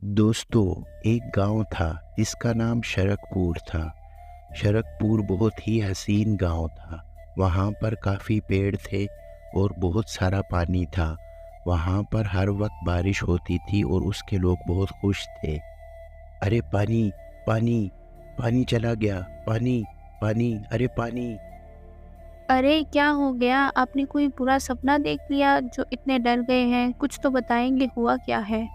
दोस्तों, एक गांव था जिसका नाम शरकपुर था। शरकपुर बहुत ही हसीन गांव था। वहाँ पर काफ़ी पेड़ थे और बहुत सारा पानी था। वहाँ पर हर वक्त बारिश होती थी और उसके लोग बहुत खुश थे। अरे पानी, पानी, पानी चला गया, पानी, पानी, अरे पानी। अरे क्या हो गया? आपने कोई बुरा सपना देख लिया जो इतने डर गए हैं? कुछ तो बताएँगे हुआ क्या है?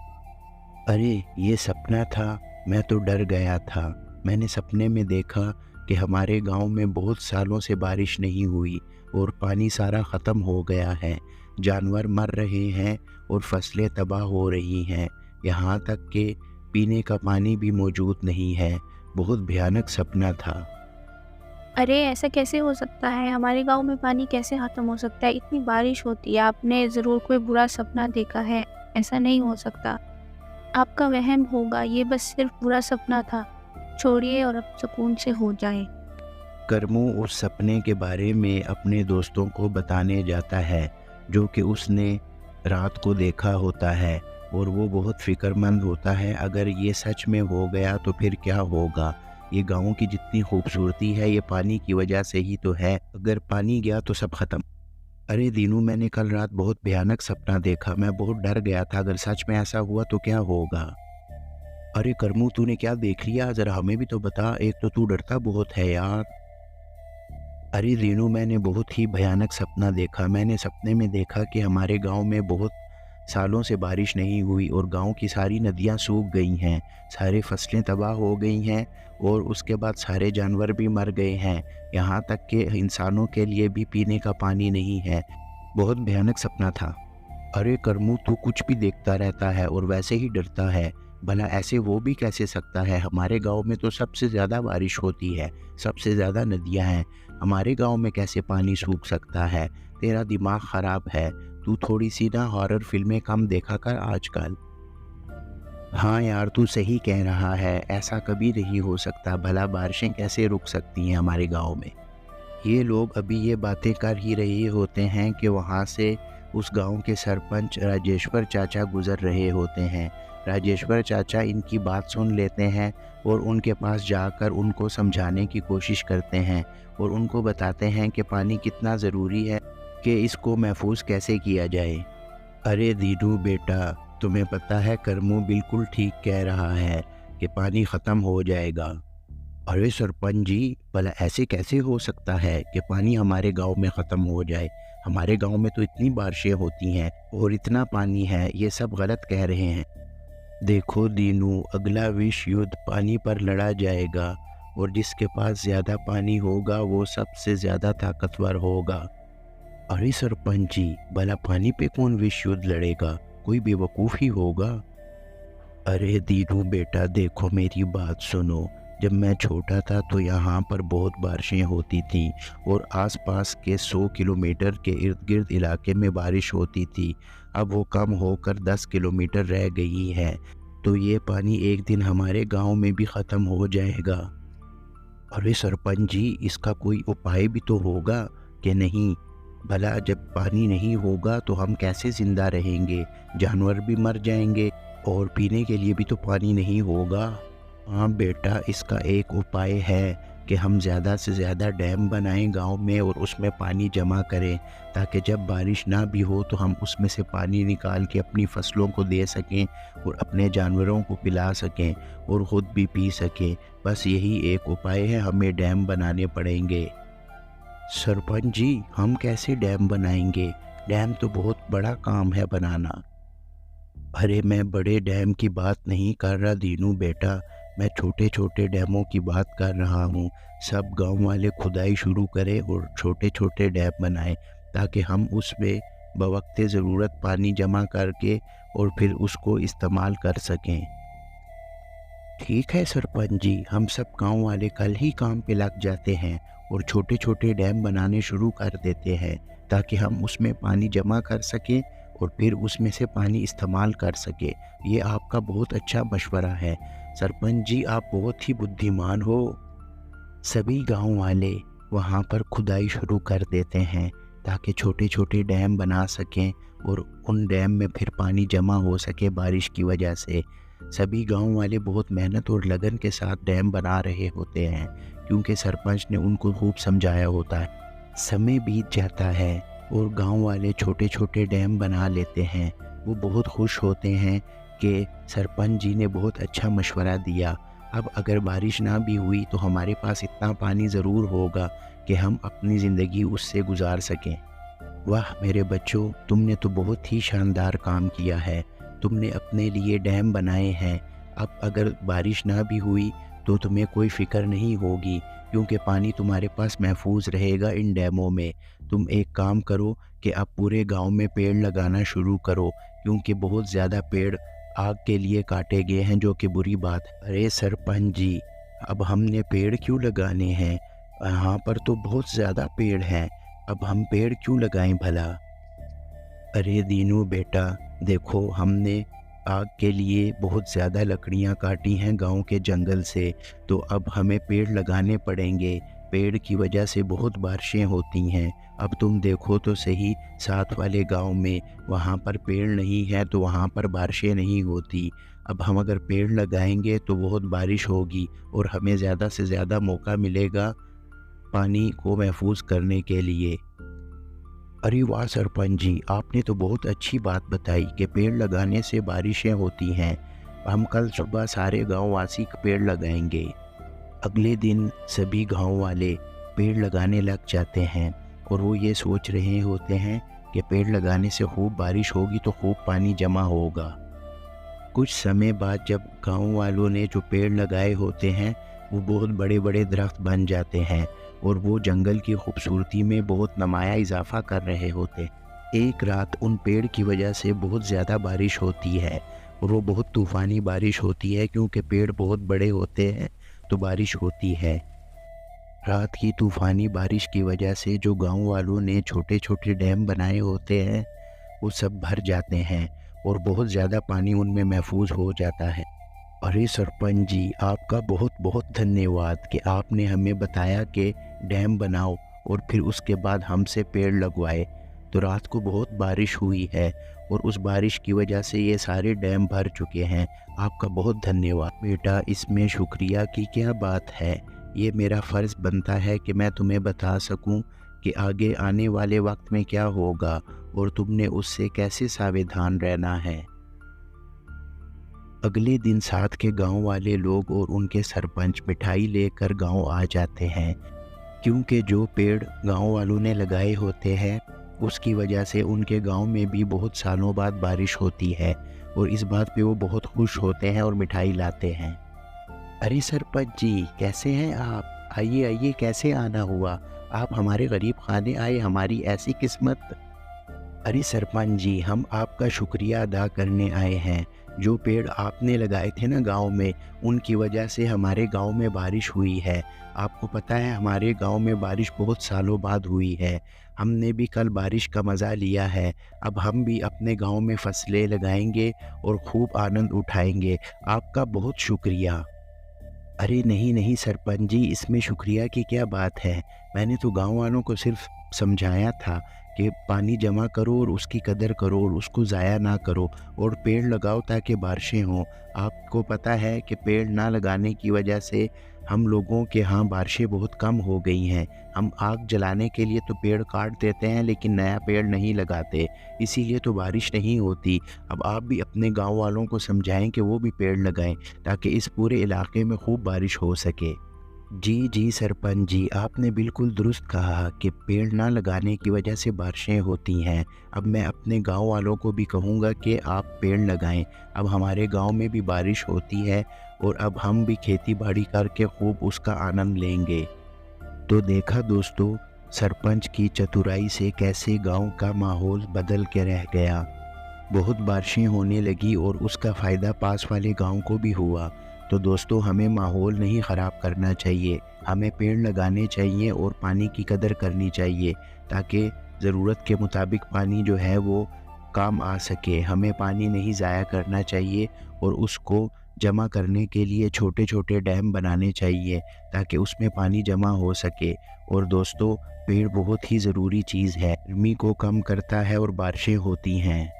अरे ये सपना था, मैं तो डर गया था। मैंने सपने में देखा कि हमारे गांव में बहुत सालों से बारिश नहीं हुई और पानी सारा ख़त्म हो गया है। जानवर मर रहे हैं और फसलें तबाह हो रही हैं। यहाँ तक कि पीने का पानी भी मौजूद नहीं है। बहुत भयानक सपना था। अरे ऐसा कैसे हो सकता है? हमारे गाँव में पानी कैसे ख़त्म हो सकता है? इतनी बारिश होती है, आपने ज़रूर कोई बुरा सपना देखा है, ऐसा नहीं हो सकता। आपका वहम होगा, ये बस सिर्फ़ बुरा सपना था। छोड़िए और अब सुकून से हो जाएँ। करमू उस सपने के बारे में अपने दोस्तों को बताने जाता है जो कि उसने रात को देखा होता है, और वो बहुत फ़िक्रमंद होता है। अगर ये सच में हो गया तो फिर क्या होगा। ये गाँव की जितनी खूबसूरती है ये पानी की वजह से ही तो है। अगर पानी गया तो सब ख़त्म। अरे दीनू, मैंने कल रात बहुत भयानक सपना देखा। मैं बहुत डर गया था। अगर सच में ऐसा हुआ तो क्या होगा। अरे करमू, तूने क्या देख लिया? ज़रा हमें भी तो बता। एक तो तू डरता बहुत है यार। अरे रीनू, मैंने बहुत ही भयानक सपना देखा। मैंने सपने में देखा कि हमारे गांव में बहुत सालों से बारिश नहीं हुई और गांव की सारी नदियां सूख गई हैं। सारी फसलें तबाह हो गई हैं और उसके बाद सारे जानवर भी मर गए हैं। यहाँ तक कि इंसानों के लिए भी पीने का पानी नहीं है। बहुत भयानक सपना था। अरे करमू, तू कुछ भी देखता रहता है और वैसे ही डरता है। भला ऐसे वो भी कैसे सकता है? हमारे गांव में तो सबसे ज़्यादा बारिश होती है, सबसे ज़्यादा नदियां हैं। हमारे गांव में कैसे पानी सूख सकता है? तेरा दिमाग ख़राब है। तू थोड़ी सी ना हॉरर फिल्में कम देखा कर आजकल। हाँ यार, तू सही कह रहा है। ऐसा कभी नहीं हो सकता। भला बारिशें कैसे रुक सकती हैं हमारे गांव में। ये लोग अभी ये बातें कर ही रहे होते हैं कि वहाँ से उस गांव के सरपंच राजेश्वर चाचा गुज़र रहे होते हैं। राजेश्वर चाचा इनकी बात सुन लेते हैं और उनके पास जाकर उनको समझाने की कोशिश करते हैं और उनको बताते हैं कि पानी कितना ज़रूरी है, कि इसको महफूज कैसे किया जाए। अरे दीनू बेटा, तुम्हें पता है करमू बिल्कुल ठीक कह रहा है कि पानी ख़त्म हो जाएगा। अरे सरपंच जी, भला ऐसे कैसे हो सकता है कि पानी हमारे गांव में ख़त्म हो जाए। हमारे गांव में तो इतनी बारिशें होती हैं और इतना पानी है। ये सब गलत कह रहे हैं। देखो दीनू, अगला विश्व युद्ध पानी पर लड़ा जाएगा और जिसके पास ज़्यादा पानी होगा वो सबसे ज़्यादा ताकतवर होगा। अरे सरपंच जी, भला पानी पे कौन विश्व युद्ध लड़ेगा? कोई बेवकूफ़ ही होगा। अरे दीनू बेटा, देखो मेरी बात सुनो। जब मैं छोटा था तो यहाँ पर बहुत बारिशें होती थीं और आसपास के 100 किलोमीटर के इर्द गिर्द इलाके में बारिश होती थी। अब वो कम होकर 10 किलोमीटर रह गई है। तो ये पानी एक दिन हमारे गांव में भी ख़त्म हो जाएगा। अरे सरपंच जी, इसका कोई उपाय भी तो होगा कि नहीं? भला जब पानी नहीं होगा तो हम कैसे ज़िंदा रहेंगे? जानवर भी मर जाएंगे और पीने के लिए भी तो पानी नहीं होगा। हाँ बेटा, इसका एक उपाय है कि हम ज़्यादा से ज़्यादा डैम बनाएं गांव में और उसमें पानी जमा करें, ताकि जब बारिश ना भी हो तो हम उसमें से पानी निकाल के अपनी फसलों को दे सकें और अपने जानवरों को पिला सकें और ख़ुद भी पी सकें। बस यही एक उपाय है, हमें डैम बनाने पड़ेंगे। सरपंच जी, हम कैसे डैम बनाएंगे? डैम तो बहुत बड़ा काम है बनाना। अरे मैं बड़े डैम की बात नहीं कर रहा दीनू बेटा, मैं छोटे छोटे डैमों की बात कर रहा हूँ। सब गांव वाले खुदाई शुरू करें और छोटे छोटे डैम बनाएं, ताकि हम उसमें बवक्ते ज़रूरत पानी जमा करके और फिर उसको इस्तेमाल कर सकें। ठीक है सरपंच जी, हम सब गांव वाले कल ही काम पे लग जाते हैं और छोटे छोटे डैम बनाने शुरू कर देते हैं, ताकि हम उसमें पानी जमा कर सकें और फिर उसमें से पानी इस्तेमाल कर सकें। ये आपका बहुत अच्छा मशवरा है सरपंच जी, आप बहुत ही बुद्धिमान हो। सभी गांव वाले वहाँ पर खुदाई शुरू कर देते हैं ताकि छोटे छोटे डैम बना सकें और उन डैम में फिर पानी जमा हो सके बारिश की वजह से। सभी गांव वाले बहुत मेहनत और लगन के साथ डैम बना रहे होते हैं, क्योंकि सरपंच ने उनको खूब समझाया होता है। समय बीत जाता है और गांव वाले छोटे छोटे डैम बना लेते हैं। वो बहुत खुश होते हैं कि सरपंच जी ने बहुत अच्छा मशवरा दिया। अब अगर बारिश ना भी हुई तो हमारे पास इतना पानी ज़रूर होगा कि हम अपनी ज़िंदगी उससे गुजार सकें। वाह मेरे बच्चों, तुमने तो बहुत ही शानदार काम किया है। तुमने अपने लिए डैम बनाए हैं। अब अगर बारिश ना भी हुई तो तुम्हें कोई फ़िक्र नहीं होगी, क्योंकि पानी तुम्हारे पास महफूज रहेगा इन डैमों में। तुम एक काम करो कि अब पूरे गांव में पेड़ लगाना शुरू करो, क्योंकि बहुत ज़्यादा पेड़ आग के लिए काटे गए हैं, जो कि बुरी बात है। अरे सरपंच जी, अब हमने पेड़ क्यों लगाने हैं? यहाँ पर तो बहुत ज़्यादा पेड़ हैं, अब हम पेड़ क्यों लगाएं भला? अरे दीनू बेटा, देखो हमने आग के लिए बहुत ज़्यादा लकड़ियाँ काटी हैं गांव के जंगल से, तो अब हमें पेड़ लगाने पड़ेंगे। पेड़ की वजह से बहुत बारिशें होती हैं। अब तुम देखो तो सही, साथ वाले गांव में वहाँ पर पेड़ नहीं है तो वहाँ पर बारिशें नहीं होती। अब हम अगर पेड़ लगाएंगे तो बहुत बारिश होगी और हमें ज़्यादा से ज़्यादा मौका मिलेगा पानी को महफूज करने के लिए। अरे वाह सरपंच जी, आपने तो बहुत अच्छी बात बताई कि पेड़ लगाने से बारिशें होती हैं। हम कल सुबह सारे गांव वासी पेड़ लगाएंगे। अगले दिन सभी गांव वाले पेड़ लगाने लग जाते हैं और वो ये सोच रहे होते हैं कि पेड़ लगाने से खूब बारिश होगी तो खूब पानी जमा होगा। कुछ समय बाद जब गांव वालों ने जो पेड़ लगाए होते हैं वो बहुत बड़े बड़े दरख्त बन जाते हैं और वो जंगल की खूबसूरती में बहुत नुमाया इजाफा कर रहे होते। एक रात उन पेड़ की वजह से बहुत ज़्यादा बारिश होती है और वो बहुत तूफ़ानी बारिश होती है, क्योंकि पेड़ बहुत बड़े होते हैं तो बारिश होती है। रात की तूफ़ानी बारिश की वजह से जो गांव वालों ने छोटे छोटे डैम बनाए होते हैं वो सब भर जाते हैं और बहुत ज़्यादा पानी उनमें महफूज हो जाता है। अरे सरपंच जी, आपका बहुत बहुत धन्यवाद कि आपने हमें बताया कि डैम बनाओ और फिर उसके बाद हमसे पेड़ लगवाए। तो रात को बहुत बारिश हुई है और उस बारिश की वजह से ये सारे डैम भर चुके हैं। आपका बहुत धन्यवाद बेटा, इसमें शुक्रिया की क्या बात है। ये मेरा फ़र्ज़ बनता है कि मैं तुम्हें बता सकूं कि आगे आने वाले वक्त में क्या होगा और तुमने उससे कैसे सावधान रहना है। अगले दिन साथ के गांव वाले लोग और उनके सरपंच मिठाई लेकर गांव आ जाते हैं, क्योंकि जो पेड़ गांव वालों ने लगाए होते हैं उसकी वजह से उनके गांव में भी बहुत सालों बाद बारिश होती है और इस बात पे वो बहुत खुश होते हैं और मिठाई लाते हैं। अरे सरपंच जी, कैसे हैं आप? आइए आइए, कैसे आना हुआ? आप हमारे गरीब खाने आए, हमारी ऐसी किस्मत। अरे सरपंच जी, हम आपका शुक्रिया अदा करने आए हैं। जो पेड़ आपने लगाए थे ना गांव में, उनकी वजह से हमारे गांव में बारिश हुई है। आपको पता है हमारे गांव में बारिश बहुत सालों बाद हुई है। हमने भी कल बारिश का मज़ा लिया है। अब हम भी अपने गांव में फसलें लगाएंगे और खूब आनंद उठाएंगे। आपका बहुत शुक्रिया। अरे नहीं नहीं सरपंच जी, इसमें शुक्रिया की क्या बात है। मैंने तो गांव वालों को सिर्फ समझाया था कि पानी जमा करो और उसकी कदर करो और उसको ज़ाया ना करो और पेड़ लगाओ ताकि बारिशें हों। आपको पता है कि पेड़ ना लगाने की वजह से हम लोगों के यहाँ बारिशें बहुत कम हो गई हैं। हम आग जलाने के लिए तो पेड़ काट देते हैं लेकिन नया पेड़ नहीं लगाते, इसीलिए तो बारिश नहीं होती। अब आप भी अपने गांव वालों को समझाएं कि वो भी पेड़ लगाएं ताकि इस पूरे इलाके में खूब बारिश हो सके। जी जी सरपंच जी, आपने बिल्कुल दुरुस्त कहा कि पेड़ ना लगाने की वजह से बारिशें होती हैं। अब मैं अपने गांव वालों को भी कहूँगा कि आप पेड़ लगाएं। अब हमारे गांव में भी बारिश होती है और अब हम भी खेती बाड़ी करके खूब उसका आनंद लेंगे। तो देखा दोस्तों, सरपंच की चतुराई से कैसे गांव का माहौल बदल के रह गया। बहुत बारिशें होने लगी और उसका फ़ायदा पास वाले गांव को भी हुआ। तो दोस्तों, हमें माहौल नहीं ख़राब करना चाहिए, हमें पेड़ लगाने चाहिए और पानी की कदर करनी चाहिए ताकि ज़रूरत के मुताबिक पानी जो है वो काम आ सके। हमें पानी नहीं ज़ाया करना चाहिए और उसको जमा करने के लिए छोटे छोटे डैम बनाने चाहिए ताकि उसमें पानी जमा हो सके। और दोस्तों, पेड़ बहुत ही ज़रूरी चीज़ है, गर्मी को कम करता है और बारिशें होती हैं।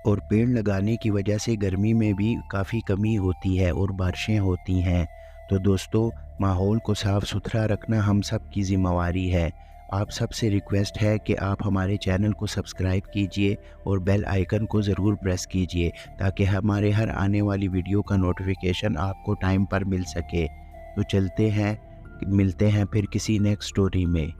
और पेड़ लगाने की वजह से गर्मी में भी काफ़ी कमी होती है और बारिशें होती हैं। तो दोस्तों, माहौल को साफ़ सुथरा रखना हम सब की ज़िम्मेवारी है। आप सबसे रिक्वेस्ट है कि आप हमारे चैनल को सब्सक्राइब कीजिए और बेल आइकन को ज़रूर प्रेस कीजिए, ताकि हमारे हर आने वाली वीडियो का नोटिफिकेशन आपको टाइम पर मिल सके। तो चलते हैं, मिलते हैं फिर किसी नेक्स्ट स्टोरी में।